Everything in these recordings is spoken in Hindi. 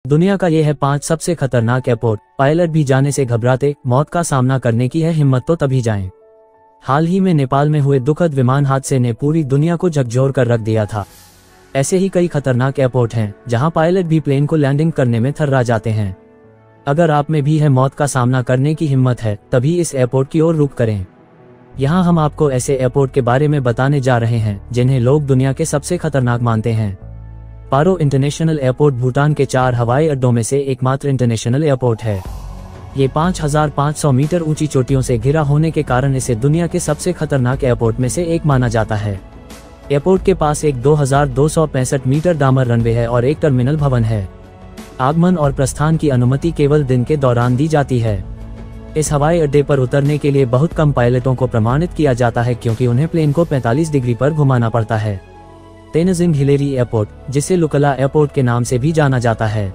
दुनिया का ये है 5 सबसे खतरनाक एयरपोर्ट। पायलट भी जाने से घबराते, मौत का सामना करने की है हिम्मत तो तभी जाएं। हाल ही में नेपाल में हुए दुखद विमान हादसे ने पूरी दुनिया को झकझोर कर रख दिया था। ऐसे ही कई खतरनाक एयरपोर्ट हैं जहां पायलट भी प्लेन को लैंडिंग करने में थर्रा जाते हैं। अगर आप में भी है मौत का सामना करने की हिम्मत है, तभी इस एयरपोर्ट की ओर रुख करें। यहाँ हम आपको ऐसे एयरपोर्ट के बारे में बताने जा रहे हैं जिन्हें लोग दुनिया के सबसे खतरनाक मानते हैं। पारो इंटरनेशनल एयरपोर्ट भूटान के 4 हवाई अड्डों में से एकमात्र इंटरनेशनल एयरपोर्ट है। ये 5500 मीटर ऊंची चोटियों से घिरा होने के कारण इसे दुनिया के सबसे खतरनाक एयरपोर्ट में से एक माना जाता है। एयरपोर्ट के पास एक 2265 मीटर डामर रनवे है और एक टर्मिनल भवन है। आगमन और प्रस्थान की अनुमति केवल दिन के दौरान दी जाती है। इस हवाई अड्डे पर उतरने के लिए बहुत कम पायलटों को प्रमाणित किया जाता है क्योंकि उन्हें प्लेन को 45 डिग्री पर घुमाना पड़ता है। तेनजिंग हिलेरी एयरपोर्ट, जिसे लुकला एयरपोर्ट के नाम से भी जाना जाता है,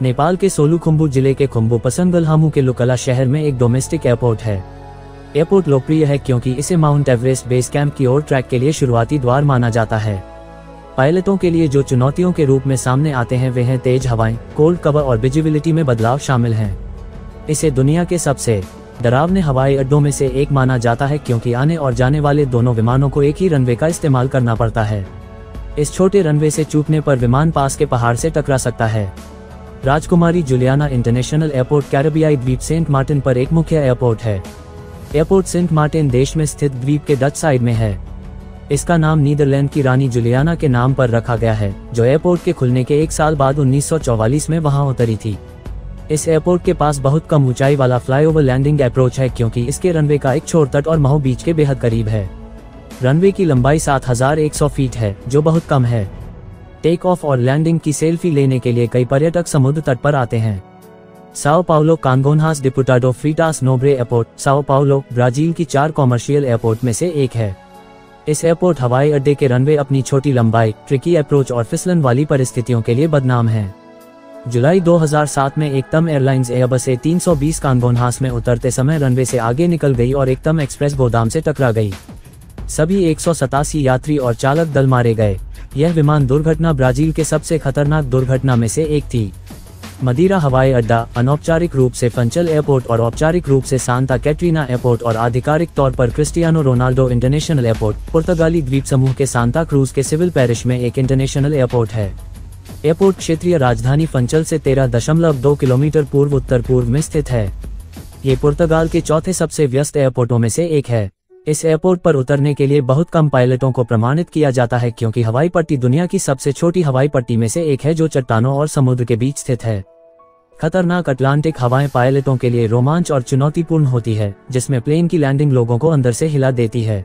नेपाल के सोलुखुम्बु जिले के खुम्बु पसंगलहामू के लुकला शहर में एक डोमेस्टिक एयरपोर्ट है। एयरपोर्ट लोकप्रिय है क्योंकि इसे माउंट एवरेस्ट बेस कैंप की ओर ट्रैक के लिए शुरुआती द्वार माना जाता है। पायलटों के लिए जो चुनौतियों के रूप में सामने आते हैं वे हैं तेज हवाएं, कोल्ड कवर और विजिबिलिटी में बदलाव शामिल हैं। इसे दुनिया के सबसे डरावने हवाई अड्डों में से एक माना जाता है क्योंकि आने और जाने वाले दोनों विमानों को एक ही रनवे का इस्तेमाल करना पड़ता है। इस छोटे रनवे से चूकने पर विमान पास के पहाड़ से टकरा सकता है। राजकुमारी जुलियाना इंटरनेशनल एयरपोर्ट कैरिबियाई द्वीप सेंट मार्टिन पर एक मुख्य एयरपोर्ट है। एयरपोर्ट सेंट मार्टिन देश में स्थित द्वीप के डच साइड में है। इसका नाम नीदरलैंड की रानी जुलियाना के नाम पर रखा गया है, जो एयरपोर्ट के खुलने के 1 साल बाद 1944 में वहां उतरी थी। इस एयरपोर्ट के पास बहुत कम ऊंचाई वाला फ्लाईओवर लैंडिंग अप्रोच है क्योंकि इसके रनवे का एक छोर तट और महू बीच के बेहद करीब है। रनवे की लंबाई 7100 फीट है, जो बहुत कम है। टेक ऑफ और लैंडिंग की सेल्फी लेने के लिए कई पर्यटक समुद्र तट पर आते हैं। Sao Paulo Congonhas Deputado Freitas Nobre airport, Sao Paulo, Brazil की 4 कॉमर्शियल एयरपोर्ट में से एक है। इस एयरपोर्ट हवाई अड्डे के रनवे अपनी छोटी लंबाई, ट्रिकी अप्रोच और फिसलन वाली परिस्थितियों के लिए बदनाम है। जुलाई 2007 में एकतम एयरलाइंस एयरबस A320 कांगोनहास में उतरते समय रनवे से आगे निकल गई और एकतम एक्सप्रेस गोदाम से टकरा गई। सभी 187 यात्री और चालक दल मारे गए। यह विमान दुर्घटना ब्राजील के सबसे खतरनाक दुर्घटना में से एक थी। मदीरा हवाई अड्डा, अनौपचारिक रूप से फंचल एयरपोर्ट और औपचारिक रूप से सांता कैटरीना एयरपोर्ट और आधिकारिक तौर पर क्रिस्टियानो रोनाल्डो इंटरनेशनल एयरपोर्ट, पुर्तगाली द्वीप समूह के सांता क्रूज के सिविल पैरिश में एक इंटरनेशनल एयरपोर्ट है। एयरपोर्ट क्षेत्रीय राजधानी फंचल से 13.2 किलोमीटर पूर्व उत्तर पूर्व में स्थित है। ये पुर्तगाल के चौथे सबसे व्यस्त एयरपोर्टों में से एक है। इस एयरपोर्ट पर उतरने के लिए बहुत कम पायलटों को प्रमाणित किया जाता है क्योंकि हवाई पट्टी दुनिया की सबसे छोटी हवाई पट्टी में से एक है जो चट्टानों और समुद्र के बीच स्थित है। खतरनाक अटलांटिक हवाएं पायलटों के लिए रोमांच और चुनौतीपूर्ण होती है, जिसमें प्लेन की लैंडिंग लोगों को अंदर से हिला देती है।